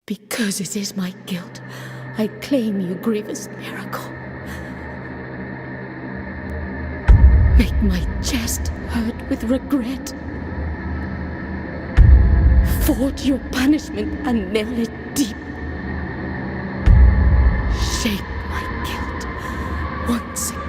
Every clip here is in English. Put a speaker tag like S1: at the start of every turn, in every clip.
S1: Because it is my guilt, I claim you, grievous miracle. Make my chest hurt with regret. Forge your punishment and nail it deep. Shape my guilt once again.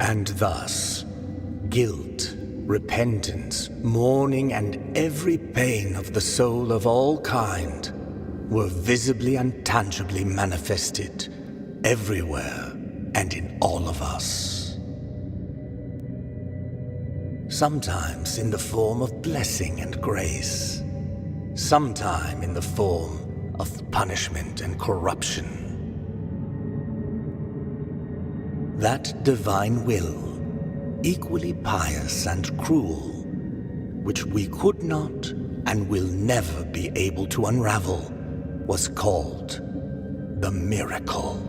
S2: And thus, guilt, repentance, mourning, and every pain of the soul of all kind were visibly and tangibly manifested everywhere and in all of us. Sometimes in the form of blessing and grace, sometime in the form of punishment and corruption. That divine will, equally pious and cruel, which we could not and will never be able to unravel, was called the miracle.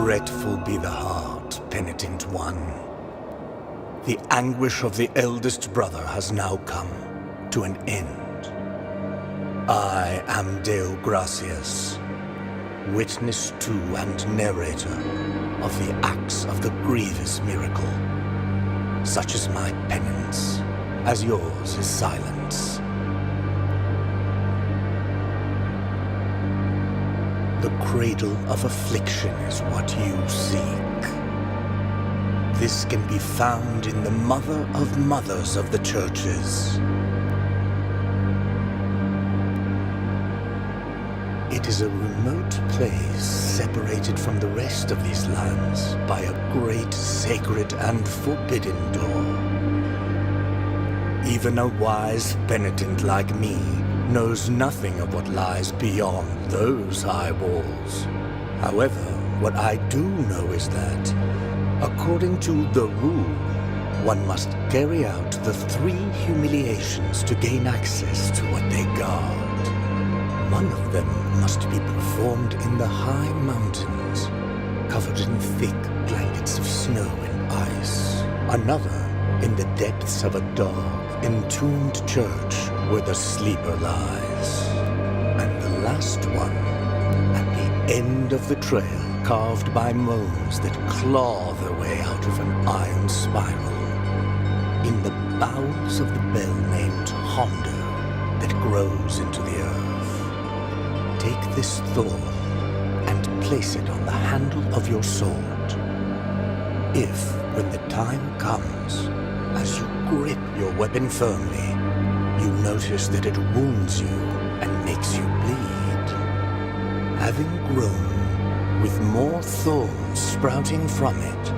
S2: Regretful be the heart, Penitent One. The anguish of the eldest brother has now come to an end. I am Deo Gracias, witness to and narrator of the acts of the grievous miracle. Such is my penance, as yours is silence. The cradle of affliction is what you seek. this can be found in the Mother of Mothers of the Churches. It is a remote place separated from the rest of these lands by a great sacred and forbidden door. Even a wise penitent like me knows nothing of what lies beyond those high walls. However, what I do know is that, according to the rule, one must carry out the 3 humiliations to gain access to what they guard. One of them must be performed in the high mountains, covered in thick blankets of snow and ice. Another in the depths of a dark, entombed church where the sleeper lies. And the last one at the end of the trail, carved by moans that claw their way out of an iron spiral, in the bowels of the bell named Hondo that grows into the earth. Take this thorn and place it on the handle of your sword. If, when the time comes, as you grip your weapon firmly, you notice that it wounds you and makes you bleed, having grown with more thorns sprouting from it,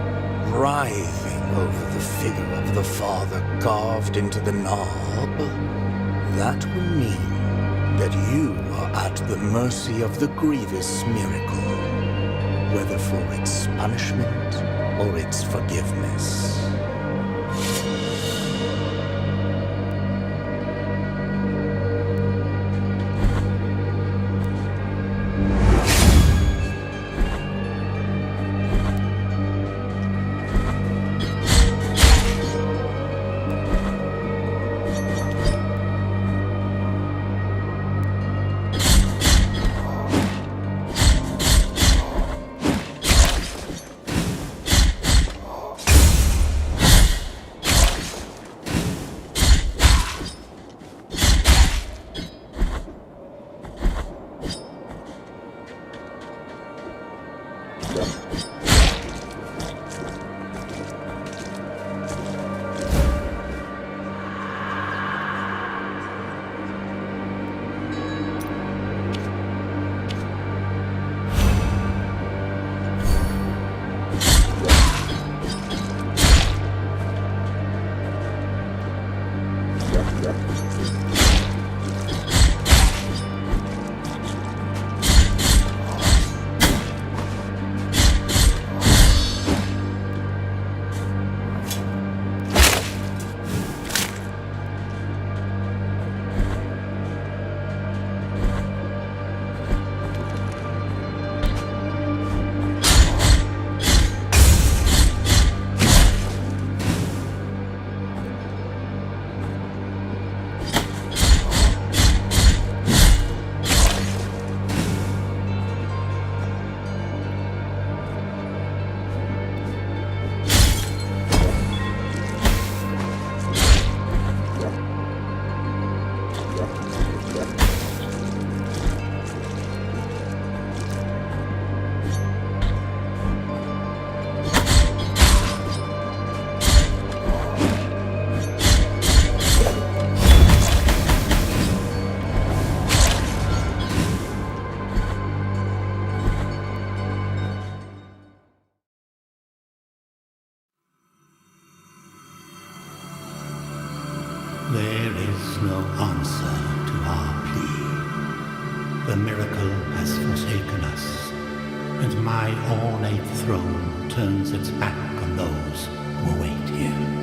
S2: writhing over the figure of the Father carved into the knob, that will mean that you are at the mercy of the grievous miracle, whether for its punishment or its forgiveness.
S3: There is no answer to our plea. The miracle has forsaken us, and my ornate throne turns its back on those who await here.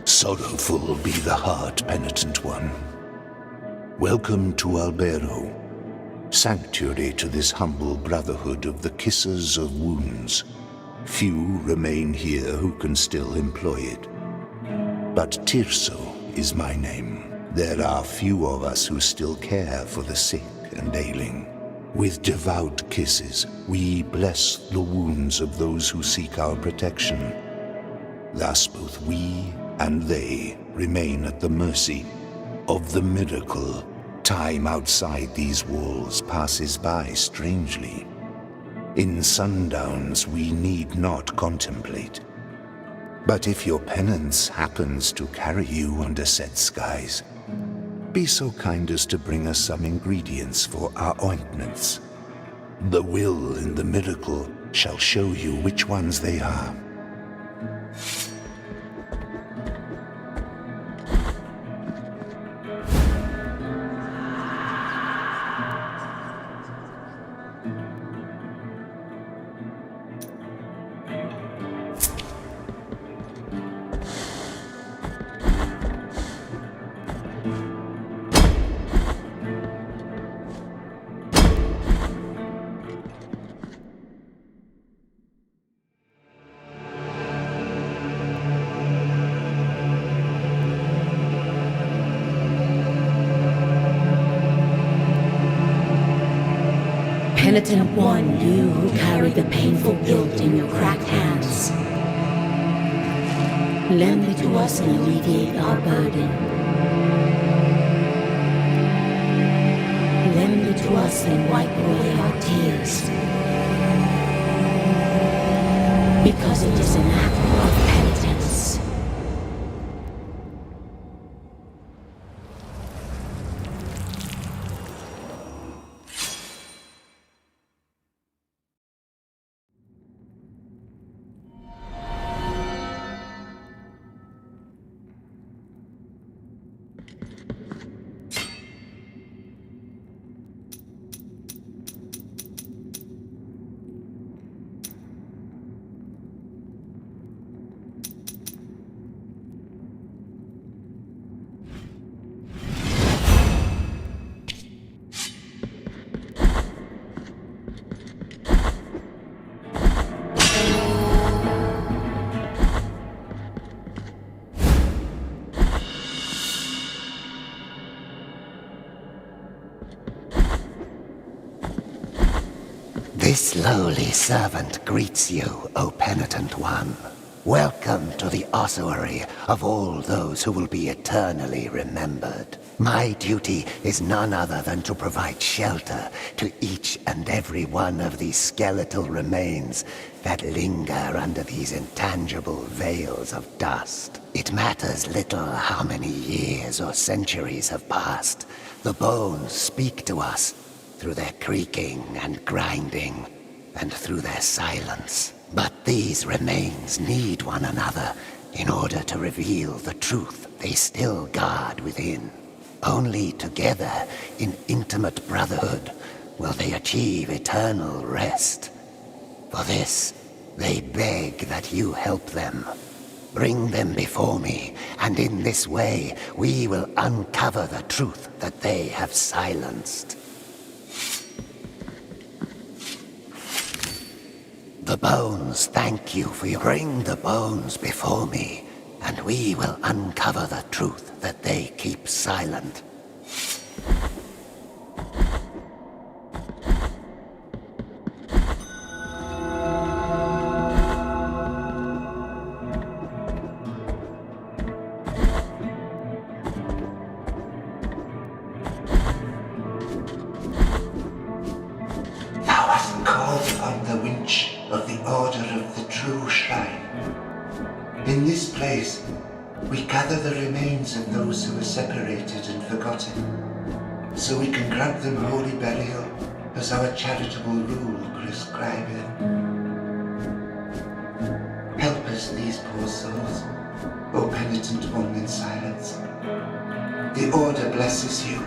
S4: Sorrowful be the heart, Penitent One. Welcome to Albero, sanctuary to this humble brotherhood of the Kissers of Wounds. Few remain here who can still employ it. But Tirso is my name. There are few of us who still care for the sick and ailing. With devout kisses, we bless the wounds of those who seek our protection. Thus both we and they remain at the mercy of the miracle. Time outside these walls passes by strangely. In sundowns we need not contemplate. But if your penance happens to carry you under set skies, be so kind as to bring us some ingredients for our ointments. The will in the miracle shall show you which ones they are.
S1: Penitent One, you who carry the painful guilt in your cracked hands, lend it to us and alleviate our burden. Lend it to us and wipe away our tears. Because it is an act of penitence.
S5: This lowly servant greets you, O Penitent One. Welcome to the ossuary of all those who will be eternally remembered. My duty is none other than to provide shelter to each and every one of these skeletal remains that linger under these intangible veils of dust. It matters little how many years or centuries have passed. The bones speak to us through their creaking and grinding, and through their silence. But these remains need one another in order to reveal the truth they still guard within. Only together, in intimate brotherhood, will they achieve eternal rest. For this, they beg that you help them. Bring them before me, and in this way, we will uncover the truth that they have silenced. The bones thank you for your... Bring the bones before me, and we will uncover the truth that they keep silent.
S6: Thou hast called upon the winch of the Order of the True Shrine. In this place, we gather the remains of those who were separated and forgotten, so we can grant them holy burial as our charitable rule prescribeth. Help us, these poor souls, O Penitent One in silence. The Order blesses you.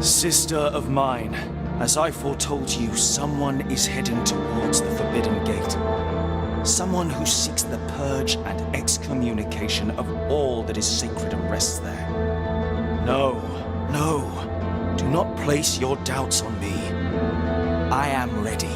S7: Sister of mine, as I foretold you, someone is heading towards the Forbidden Gate. Someone who seeks the purge and excommunication of all that is sacred and rests there. No, no, do not place your doubts on me. I am ready.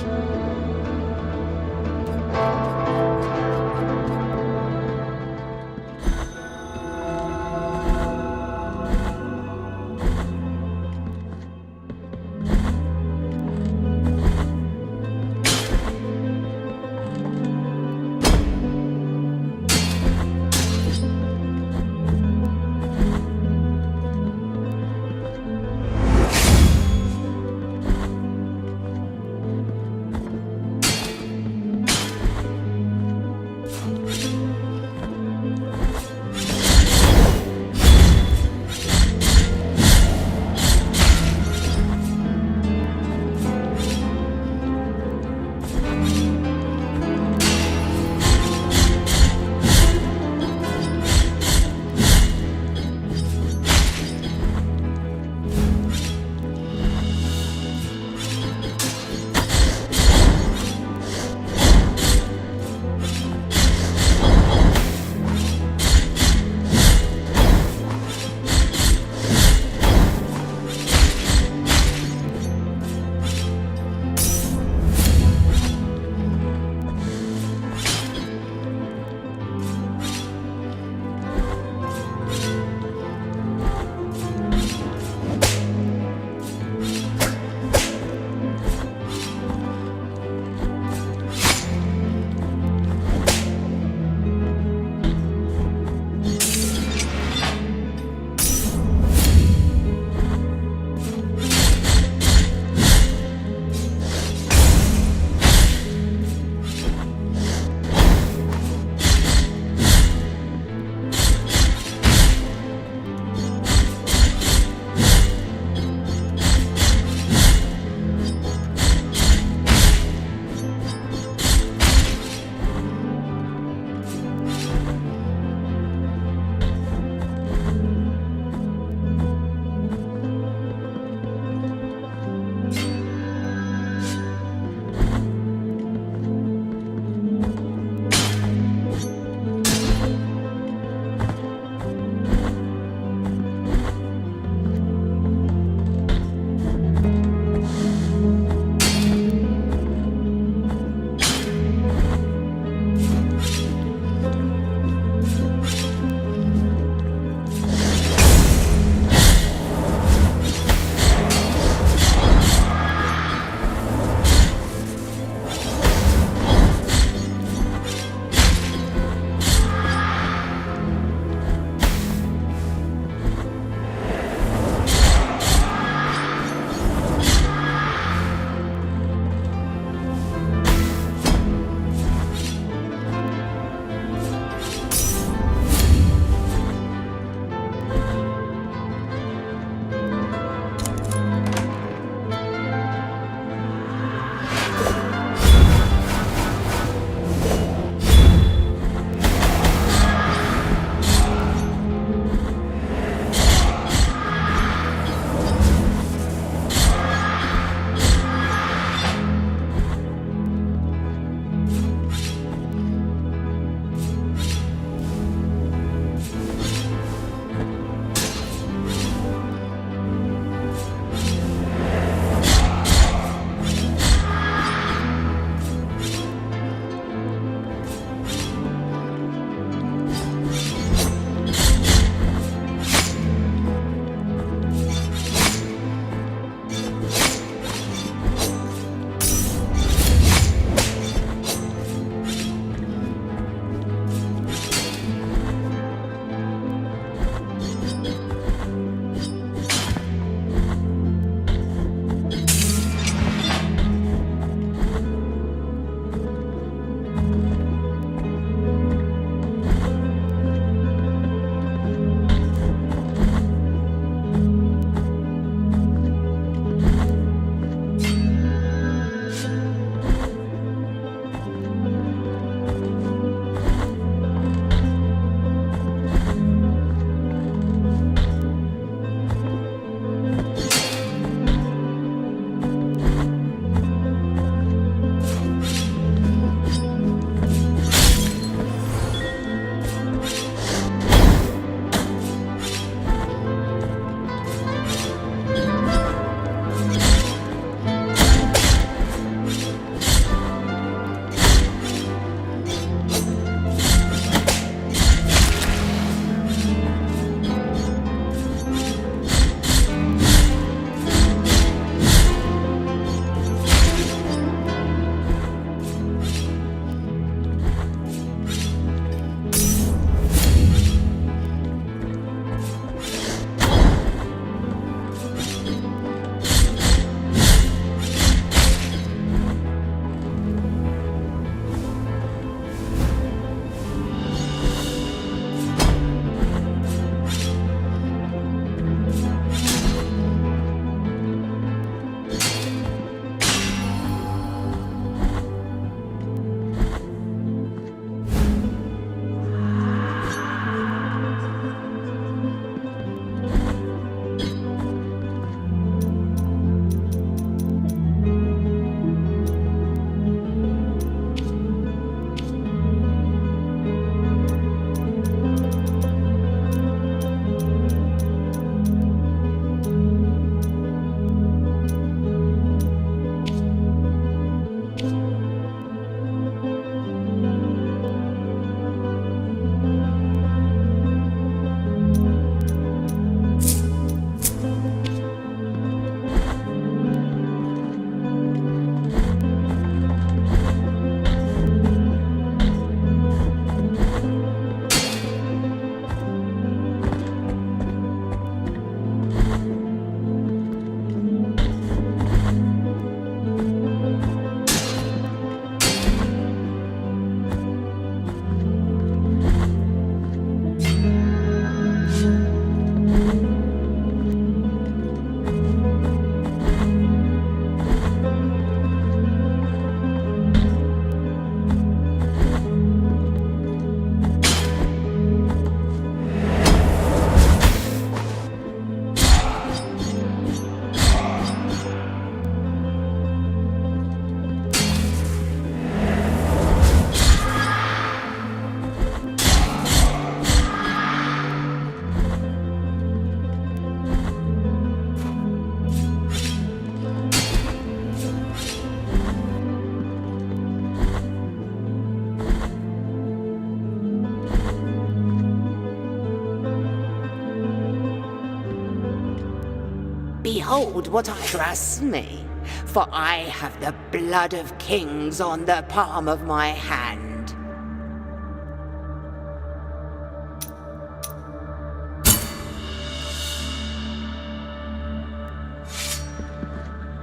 S8: behold what I trust me, for I have the blood of kings on the palm of my hand.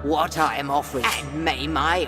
S8: What I am offering, and may my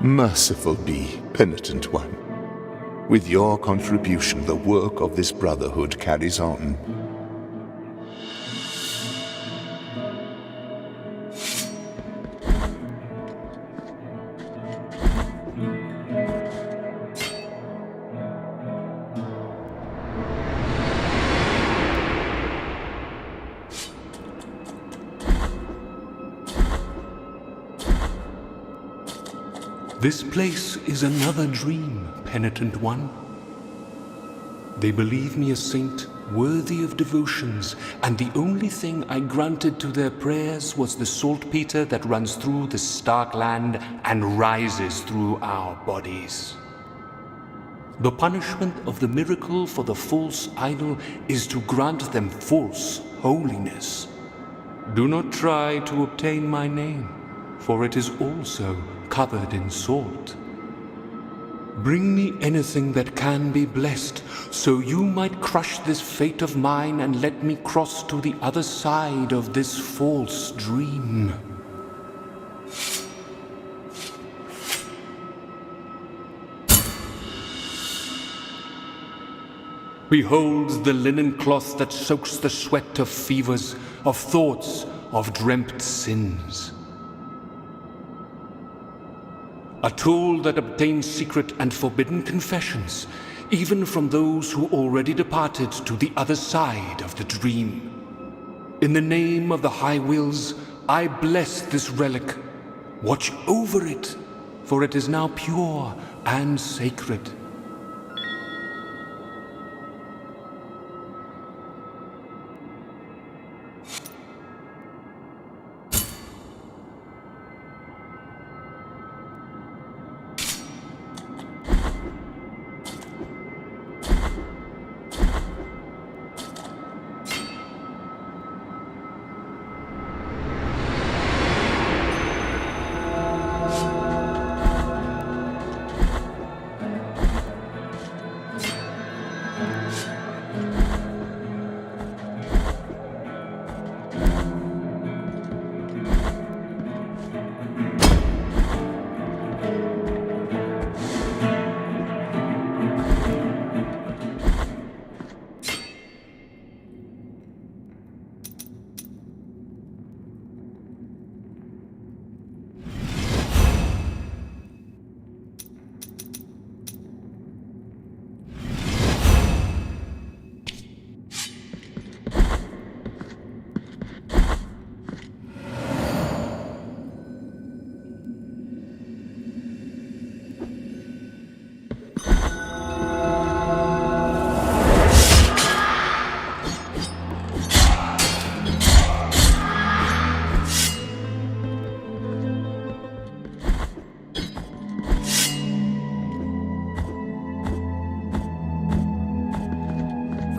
S4: Merciful be, Penitent One. With your contribution, the work of this Brotherhood carries on.
S3: This place is another dream, Penitent One.
S9: They believe me a saint worthy of devotions, and the only thing I granted to their prayers was the saltpeter that runs through the stark land and rises through our bodies. The punishment of the miracle for the false idol is to grant them false holiness. Do not try to obtain my name, for it is also covered in salt. Bring me anything that can be blessed, so you might crush this fate of mine and let me cross to the other side of this false dream. Behold the linen cloth that soaks the sweat of fevers, of thoughts, of dreamt sins. A tool that obtains secret and forbidden confessions, even from those who already departed to the other side of the dream. In the name of the High Wills, I bless this relic. Watch over it, for it is now pure and sacred.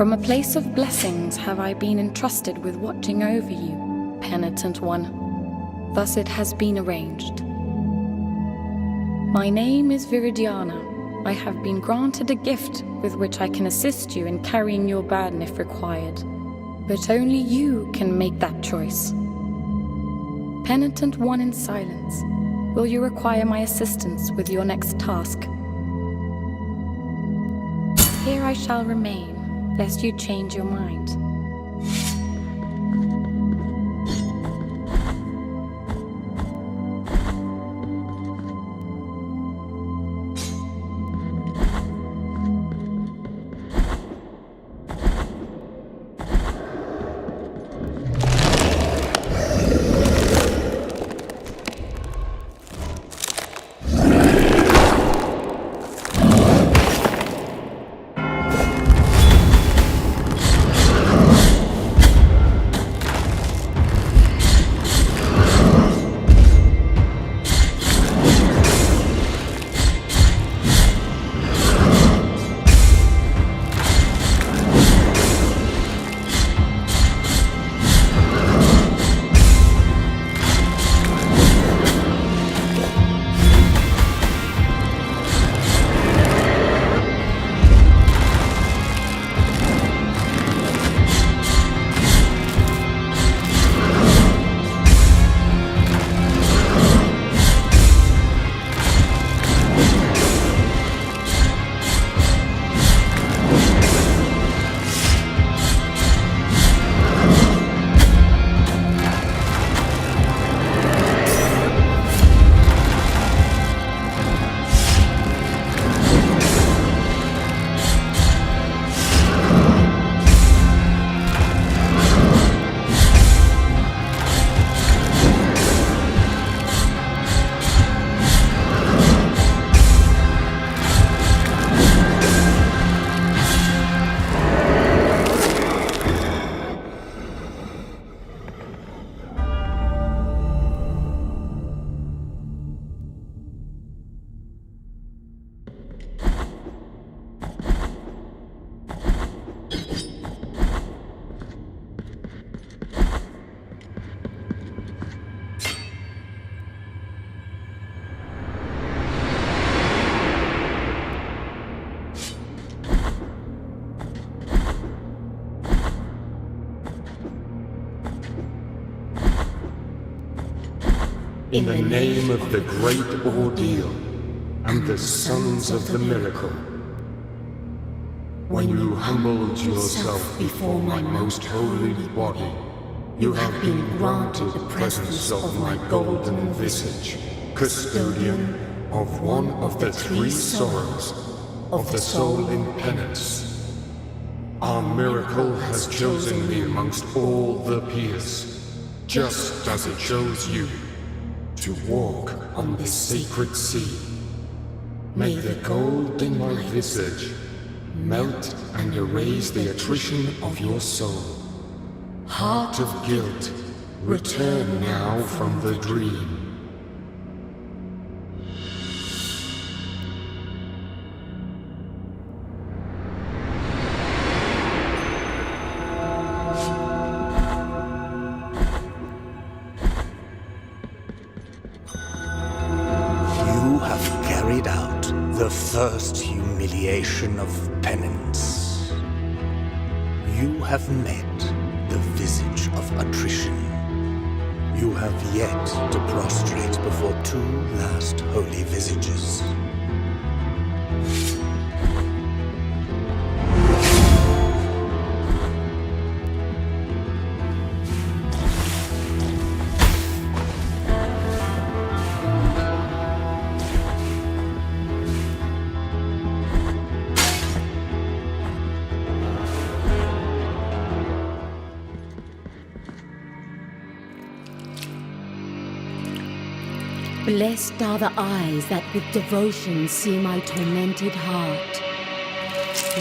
S10: From a place of blessings have I been entrusted with watching over you, Penitent One. Thus it has been arranged. My name is Viridiana. I have been granted a gift with which I can assist you in carrying your burden if required. But only you can make that choice. Penitent One in silence, will you require my assistance with your next task? Here I shall remain, lest you change your mind.
S9: In the name of the great ordeal and the sons of the miracle, when you humbled yourself before my most holy body, you have been granted the presence of my golden visage, custodian of one of the three sorrows of the soul in penance. Our miracle has chosen me amongst all the peers, just as it chose you, to walk on this sacred sea. May the gold in my visage melt and erase the attrition of your soul. Heart of guilt, return now from the dream.
S2: You have carried out the first humiliation of penance. You have met the visage of attrition. You have yet to prostrate before two last holy visages.
S1: Blessed are the eyes that with devotion see my tormented heart.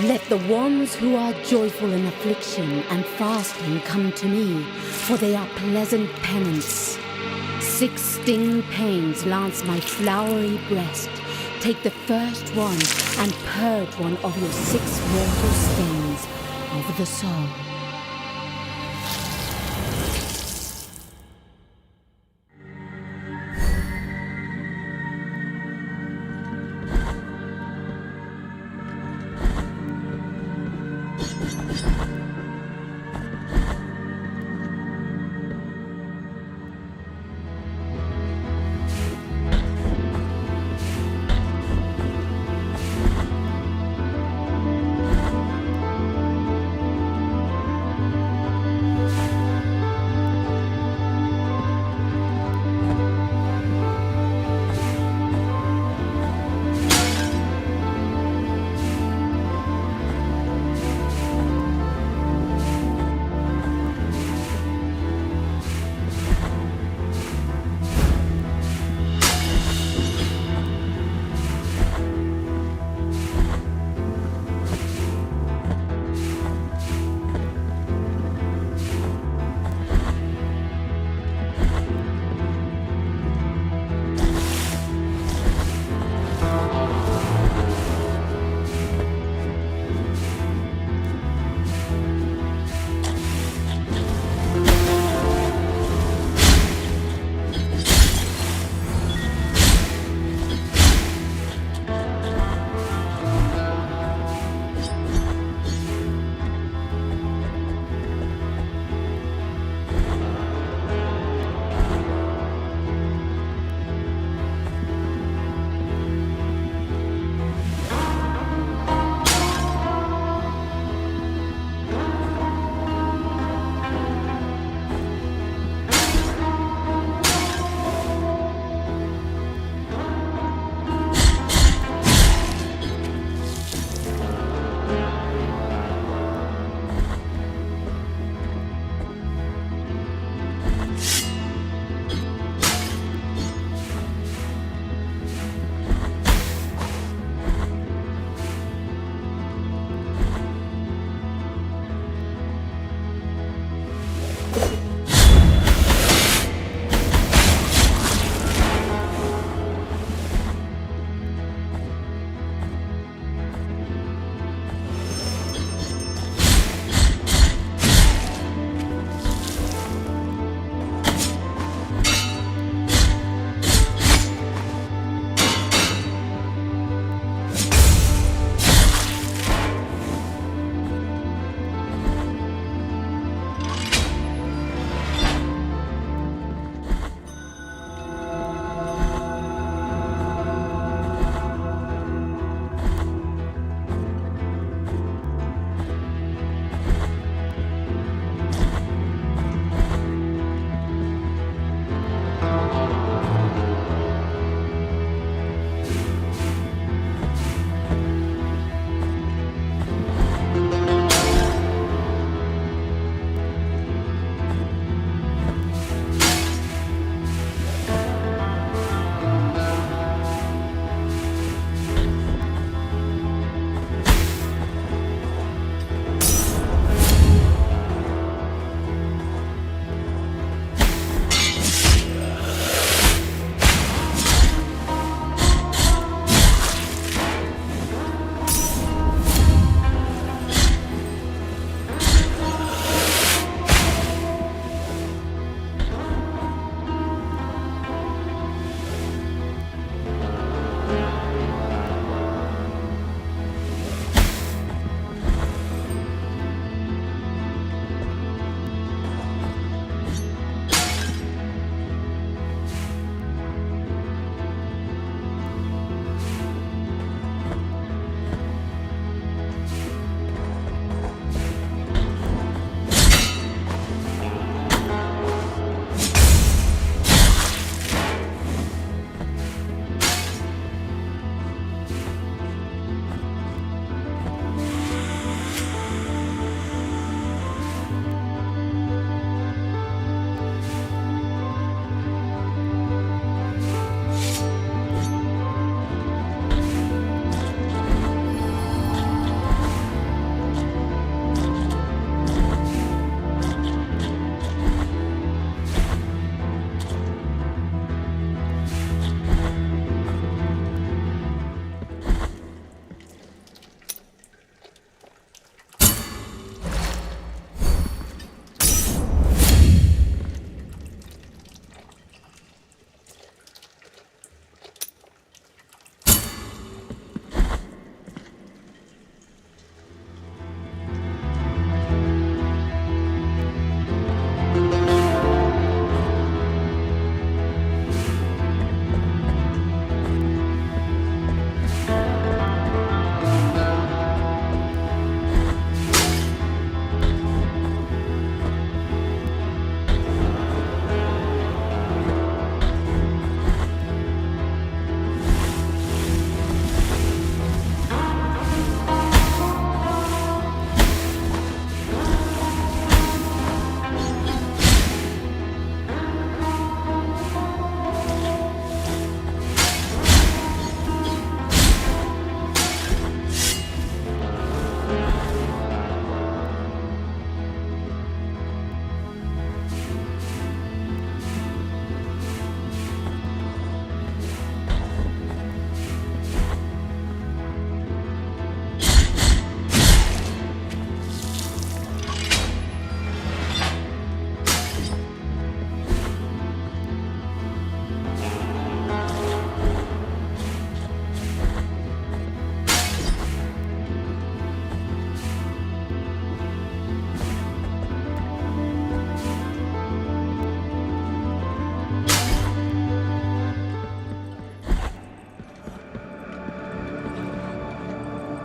S1: Let the ones who are joyful in affliction and fasting come to me, for they are pleasant penance. 6 sting pains lance my flowery breast. Take the first one and purge one of your 6 mortal stains of the soul.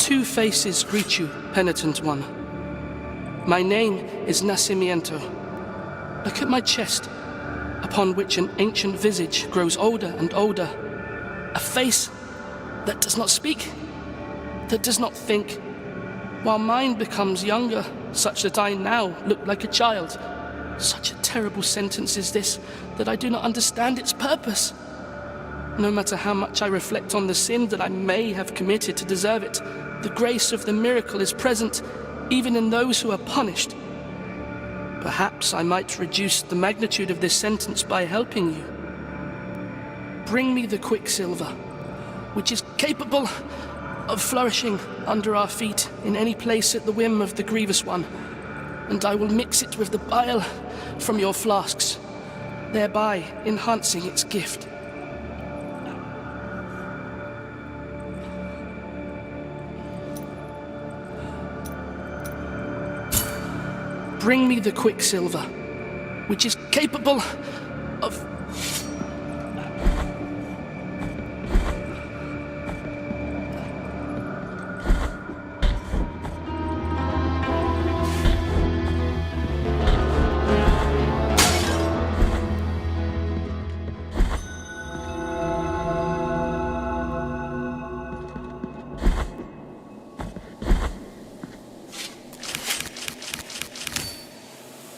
S11: Two faces greet you, Penitent One. My name is Nacimiento. Look at my chest, upon which an ancient visage grows older and older. A face that does not speak, that does not think, while mine becomes younger, such that I now look like a child. Such a terrible sentence is this, that I do not understand its purpose. No matter how much I reflect on the sin that I may have committed to deserve it, the grace of the miracle is present even in those who are punished. Perhaps I might reduce the magnitude of this sentence by helping you. Bring me the quicksilver, which is capable of flourishing under our feet in any place at the whim of the Grievous One, and I will mix it with the bile from your flasks, thereby enhancing its gift. Bring me the quicksilver, which is capable of...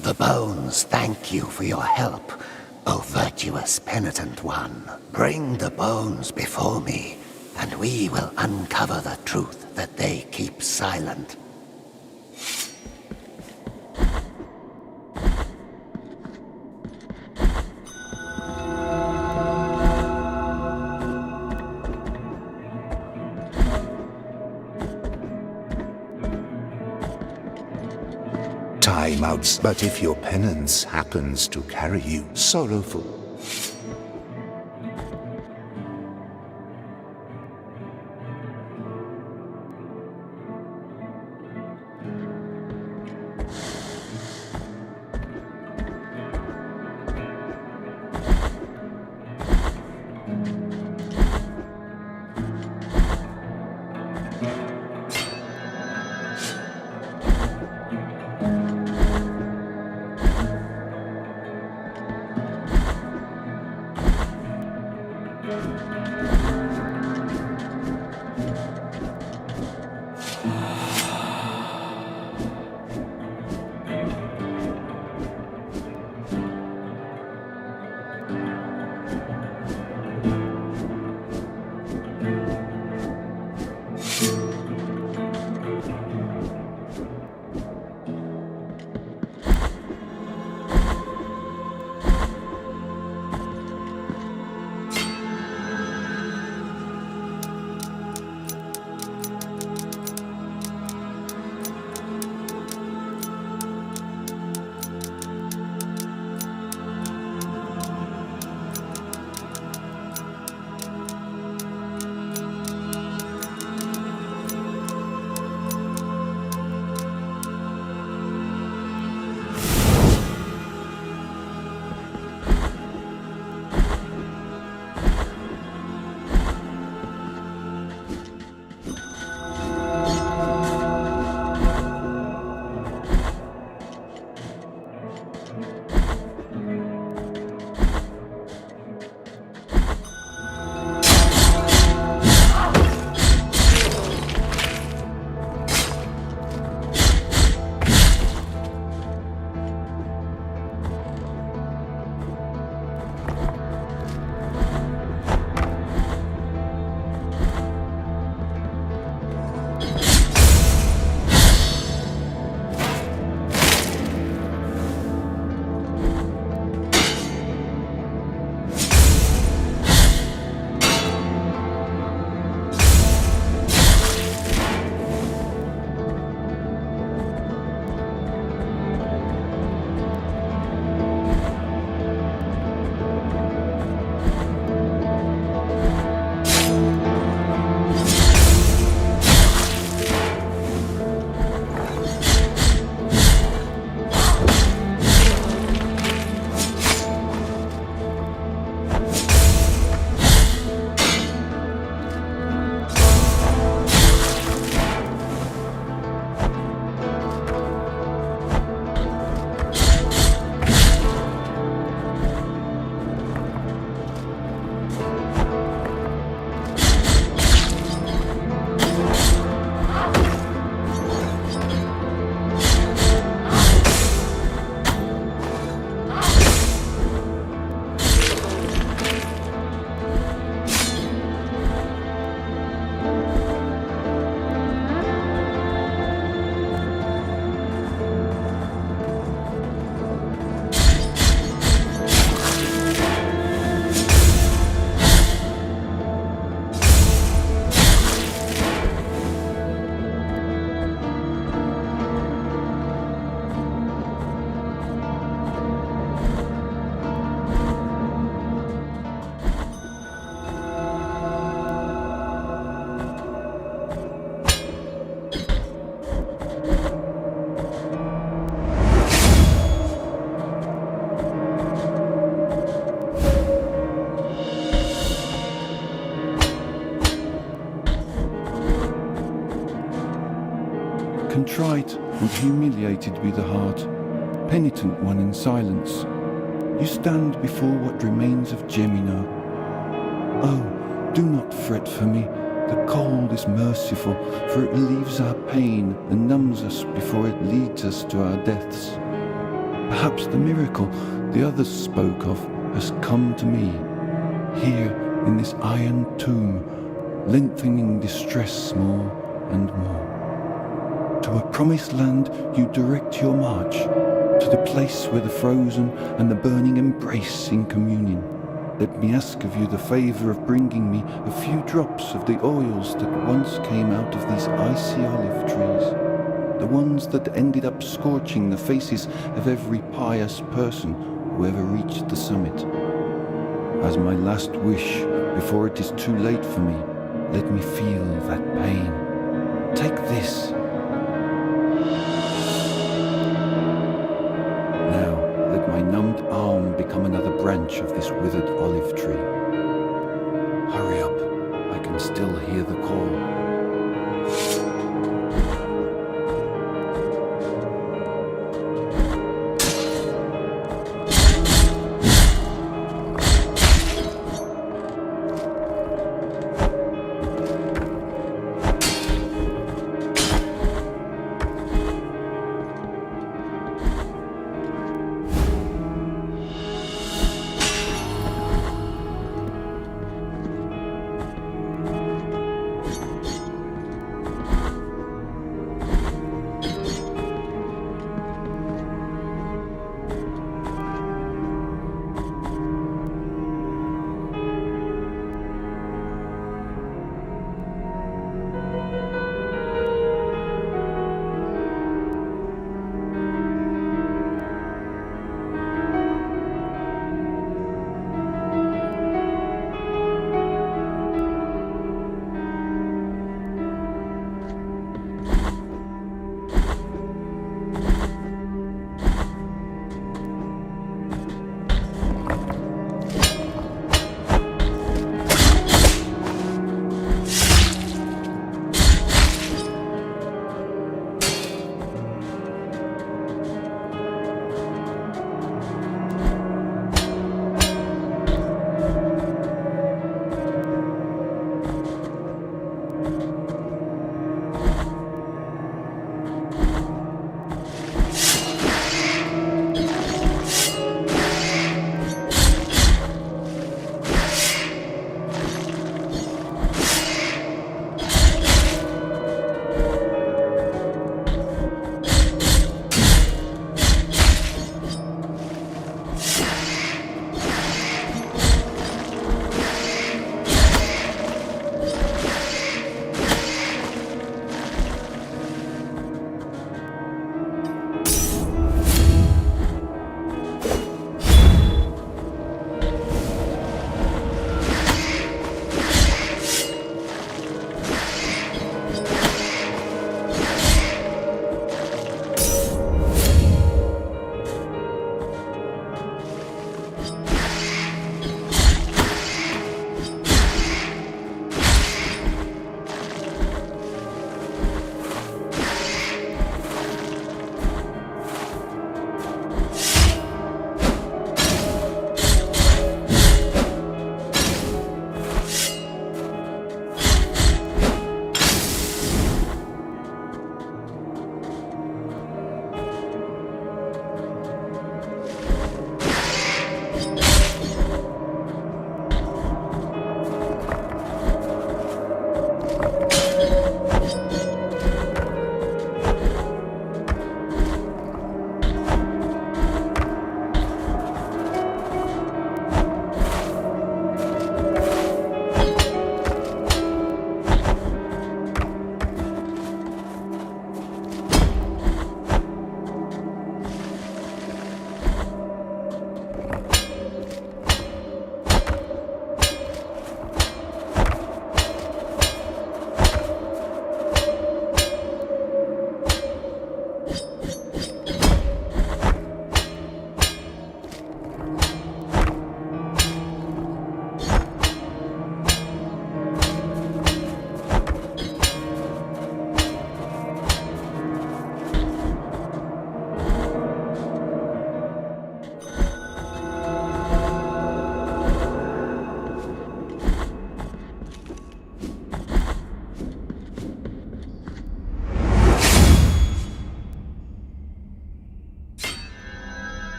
S5: The bones thank you for your help, O virtuous Penitent One. Bring the bones before me, and we will uncover the truth that they keep silent.
S4: Time outs, but if your penance happens to carry you sorrowful,
S12: Contrite and humiliated be the heart, penitent one in silence, you stand before what remains of Gemina. Oh, do not fret for me, the cold is merciful, for it relieves our pain and numbs us before it leads us to our deaths. Perhaps the miracle the others spoke of has come to me, here in this iron tomb, lengthening distress more and more. To a promised land you direct your march, to the place where the frozen and the burning embrace in communion. Let me ask of you the favour of bringing me a few drops of the oils that once came out of these icy olive trees, the ones that ended up scorching the faces of every pious person who ever reached the summit. As my last wish, before it is too late for me, let me feel that pain. Take this. My numbed arm become another branch of this withered olive tree. Hurry up, I can still hear the call.